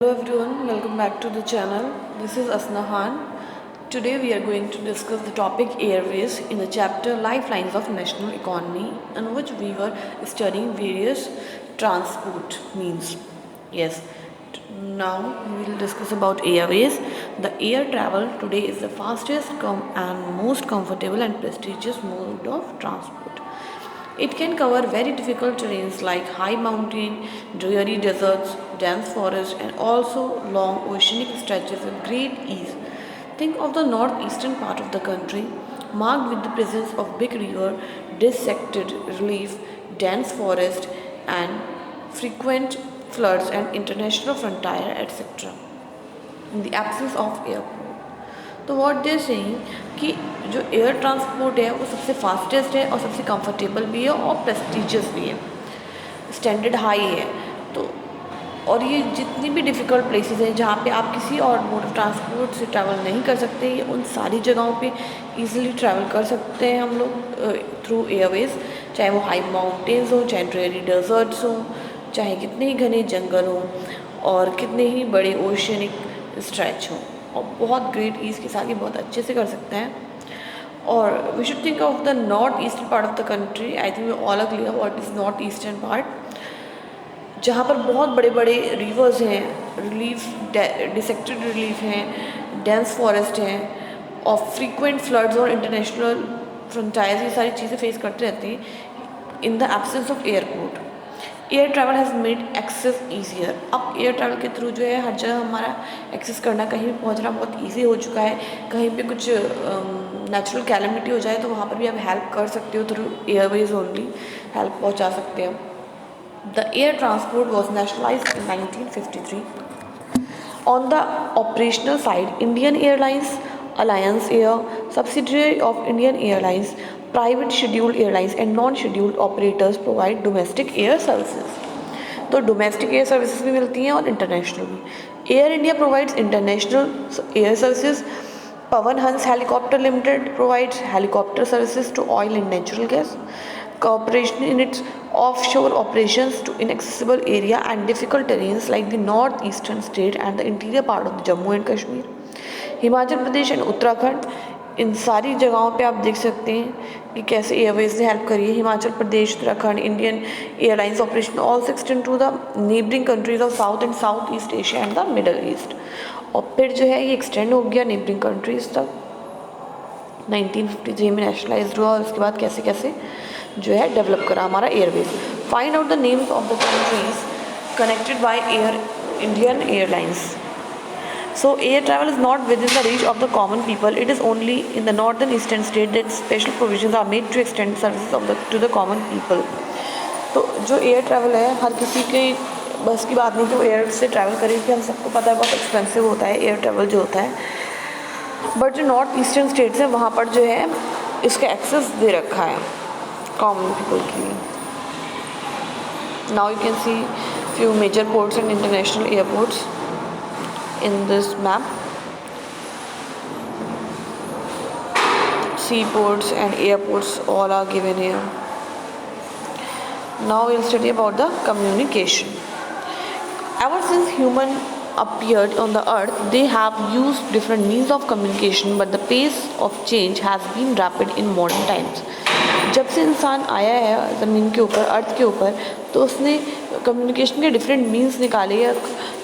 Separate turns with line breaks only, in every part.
Hello everyone, welcome back to the channel. This is Asna Khan. Today we are going to discuss the topic airways in the chapter Lifelines of National Economy, in which we were studying various transport means. Yes, now we will discuss about airways. The air travel today is the fastest and most comfortable and prestigious mode of transport. It can cover very difficult terrains like high mountain, dreary deserts, dense forests, and also long oceanic stretches with great ease. Think of the northeastern part of the country, marked with the presence of big river, dissected relief, dense forest, and frequent floods and international frontier, etc. In the absence of airport. तो what they saying कि जो air transport है वो सबसे fastest है और सबसे comfortable भी है और प्रेस्टिजियस भी है, स्टैंडर्ड हाई है। तो और ये जितनी भी डिफ़िकल्ट प्लेसेस हैं जहाँ पे आप किसी और मोड ऑफ ट्रांसपोर्ट से ट्रैवल नहीं कर सकते, ये उन सारी जगहों पे इजीली ट्रैवल कर सकते हैं हम लोग थ्रू एयरवेज, चाहे वो हाई माउंटेन्स हो, चाहे ड्रेरी डेजर्ट्स हो, चाहे कितने ही घने जंगल हों और कितने ही बड़े ओशनिक स्ट्रेच हों, और बहुत ग्रेट ईज़ के साथ ये बहुत अच्छे से कर सकते हैं। और we should think of the north eastern part of the country. I think we all are clear what is north eastern part, जहाँ पर बहुत बड़े बड़े रिवर्स हैं, रिलीफ डिसेक्टेड रिलीफ हैं, डेंस फॉरेस्ट हैं और फ्रीक्वेंट फ्लड्स और इंटरनेशनल फ्रंटायर्स, ये सारी चीज़ें फेस करते रहते हैं in the absence of airport. Air travel has made access easier. अब एयर ट्रैवल के थ्रू जो है हर जगह हमारा एक्सेस करना, कहीं भी पहुंचना बहुत इजी हो चुका है। कहीं पे कुछ नेचुरल कैलेमिटी हो जाए तो वहाँ पर भी आप हेल्प कर सकते हो, थ्रू एयरवेज ओनली हेल्प पहुँचा सकते हो। The air transport was nationalised in 1953। On the operational side, Indian Airlines, Alliance Air, subsidiary of Indian Airlines, private scheduled airlines and non-scheduled operators provide domestic air services. तो domestic air services भी मिलती हैं और international भी। Air India provides international air services. Pawan Hans helicopter limited provides helicopter services to oil and natural gas. Cooperation in its offshore operations to inaccessible area and difficult terrains like the northeastern state and the interior part of the Jammu and Kashmir, Himachal Pradesh and Uttarakhand, इन सारी जगहों पे आप देख सकते हैं कि कैसे एयरवेज ने हेल्प करी है। Himachal Pradesh, Uttarakhand, Indian airlines operation also extend to the neighbouring countries of south and south east Asia and the middle east. और फिर जो है ये एक्सटेंड हो गया नेबरिंग कंट्रीज तक। 1953 में नेशनलाइज हुआ और उसके बाद कैसे कैसे जो है डेवलप करा हमारा Airways. Find out the names of the countries connected by air Indian airlines. So air travel is not within the reach of the common people. It is only in the northern eastern state that special provisions are made to extend services to the common people. तो जो air travel है हर किसी के बस की बात नहीं कि वो एयर से ट्रैवल करे, कि हम सबको पता है बहुत एक्सपेंसिव होता है एयर ट्रैवल जो होता है। बट जो नॉर्थ ईस्टर्न स्टेट्स हैं वहाँ पर जो है इसका एक्सेस दे रखा है कॉमन पीपल के लिए। Now you can see few major ports and international airports in this map. Seaports and airports all are given here. Now we'll study about the communication. Ever since human appeared on the earth, they have used different means of communication, but the pace of change has been rapid in modern times. जब से इंसान आया है ज़मीन के ऊपर, अर्थ के ऊपर, तो उसने कम्युनिकेशन के डिफरेंट मीन्स निकाले या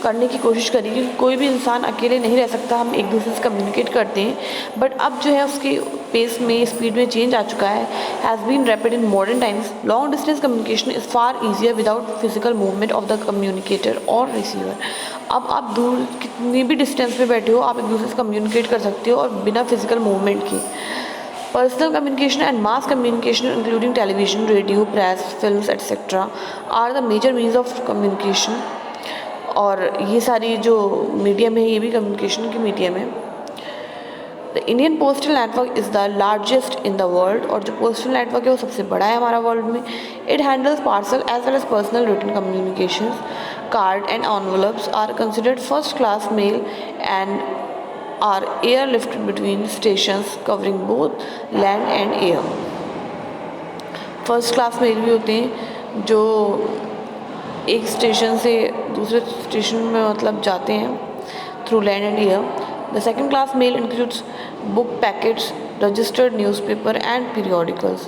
करने की कोशिश करी, क्योंकि कोई भी इंसान अकेले नहीं रह सकता, हम एक दूसरे से कम्युनिकेट करते हैं। बट अब जो है उसके पेस में, स्पीड में चेंज आ चुका है। Has been rapid in modern times. Long distance communication is far easier without physical movement of the communicator और रिसीवर। अब आप दूर कितनी भी डिस्टेंस पे बैठे हो, आप एक दूसरे से कम्युनिकेट कर सकते हो और बिना फिजिकल मूवमेंट के। Personal communication and mass communication, including television, radio, press, films, etc., are the major means of communication. और ये सारी जो मीडियम है ये भी कम्युनिकेशन की मीडियम है। The Indian postal network is the largest in the world, और जो पोस्टल नेटवर्क है वो सबसे बड़ा है हमारा वर्ल्ड में। It handles parcel as well as personal written communication. Card and envelopes are considered first class mail and are airlifted between stations covering both land and air. 1st class mail भी होते हैं जो एक station से दूसरे station में मतलब जाते हैं through land and air. The second class mail includes book packets, registered newspaper and periodicals.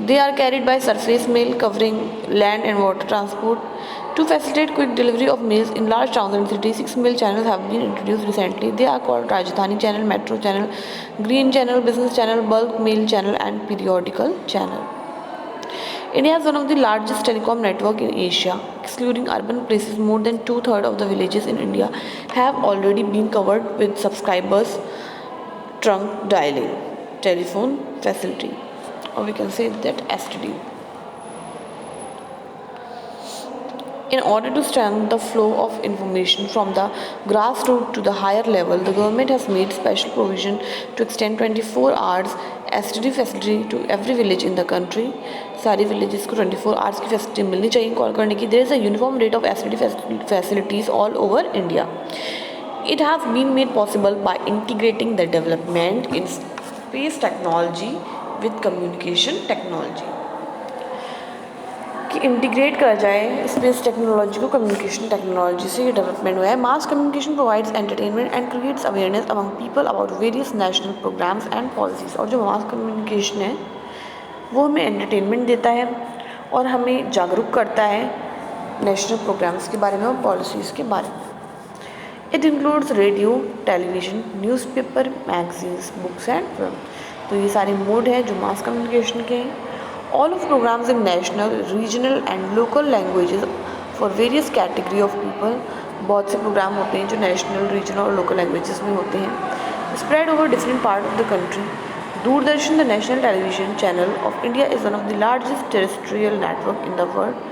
They are carried by surface mail covering land and water transport. To facilitate quick delivery of mails in large towns and cities, 6 mail channels have been introduced recently. They are called Rajdhani Channel, Metro Channel, Green Channel, Business Channel, Bulk Mail Channel and Periodical Channel. India is one of the largest telecom network in Asia. Excluding urban places, more than two-thirds of the villages in India have already been covered with subscribers trunk dialing telephone facility, or we can say that STD. In order to strengthen the flow of information from the grassroots to the higher level, the government has made special provision to extend 24 hours STD facility to every village in the country. सारी villages को 24 hours की facility मिलनी चाहिए call करने की. There is a uniform rate of STD facilities all over India. It has been made possible by integrating the development in space technology with communication technology. कि integrate करा जाए space technology को communication technology से ये development हुआ है. Mass communication provides entertainment and creates awareness among people about various national programs and policies. और जो मास कम्युनिकेशन है वो हमें एंटरटेनमेंट देता है और हमें जागरूक करता है नेशनल प्रोग्राम्स के बारे में और पॉलिसीज़ के बारे में. It includes radio, television, newspaper, magazines, books and film. तो ये सारे मोड हैं जो मास कम्युनिकेशन के हैं. All of programs in national, regional and local languages for various category of people. बहुत से प्रोग्राम होते हैं जो नेशनल, रीजनल और लोकल लैंग्वेजेस में होते हैं. Spread over different part of the country. Doordarshan, the national television channel of India, is one of the largest terrestrial network in the world.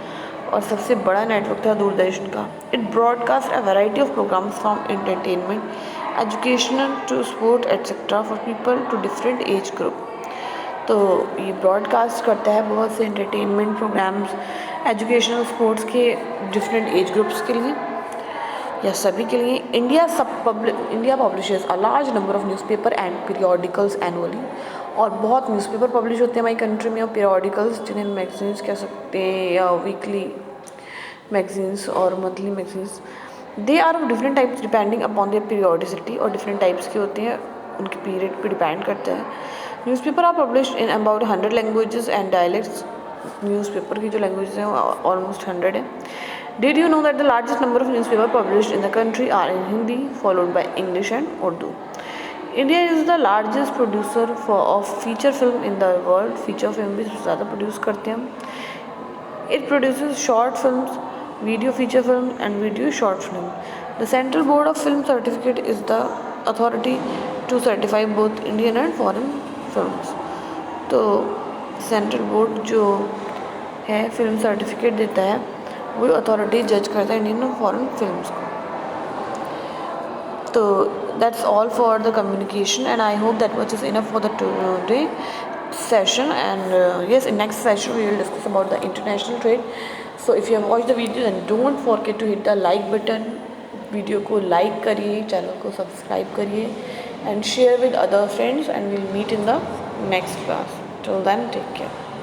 और सबसे बड़ा नेटवर्क था दूरदर्शन का. It broadcasts a variety of programs from entertainment, educational to sport etc. for people to different age group. तो ये broadcast करता है बहुत से एंटरटेनमेंट प्रोग्राम्स, एजुकेशनल, स्पोर्ट्स के डिफरेंट एज ग्रुप्स के लिए या सभी के लिए. India publishes a large number of newspaper and periodicals annually. और बहुत न्यूज़पेपर पब्लिश होते हैं हमारी कंट्री में और पीरियोडिकल्स जिन्हें मैगजीन्स कह सकते हैं या वीकली मैगजीन्स और monthly magazines. They are of different types depending upon their periodicity. और डिफरेंट टाइप्स के होते हैं, उनके पीरियड पे डिपेंड करता है. Newspaper are published in about 100 languages and dialects. Newspaper की जो लैंग्वेजेस हैं ऑलमोस्ट 100 है. Did you know that the largest number of newspaper published in the country are in Hindi followed by English and Urdu. India is the largest producer of feature film in the world. Feature film भी ज़्यादा produce करते हैं हम. It produces short film, video feature film and video short film. The central board of film certificate is the authority to certify both Indian and foreign films. तो central board जो है film certificate देता है वो authority जज करता है Indian और फॉरेन फिल्म्स को. तो that's all for the communication and I hope that much is enough for the today session. And yes, in next session we will discuss about the international trade. So if you have watched the video then don't forget to hit the like button. Video को like करिए, channel को subscribe करिए and share with other friends, and we'll meet in the next class. Till then, take care.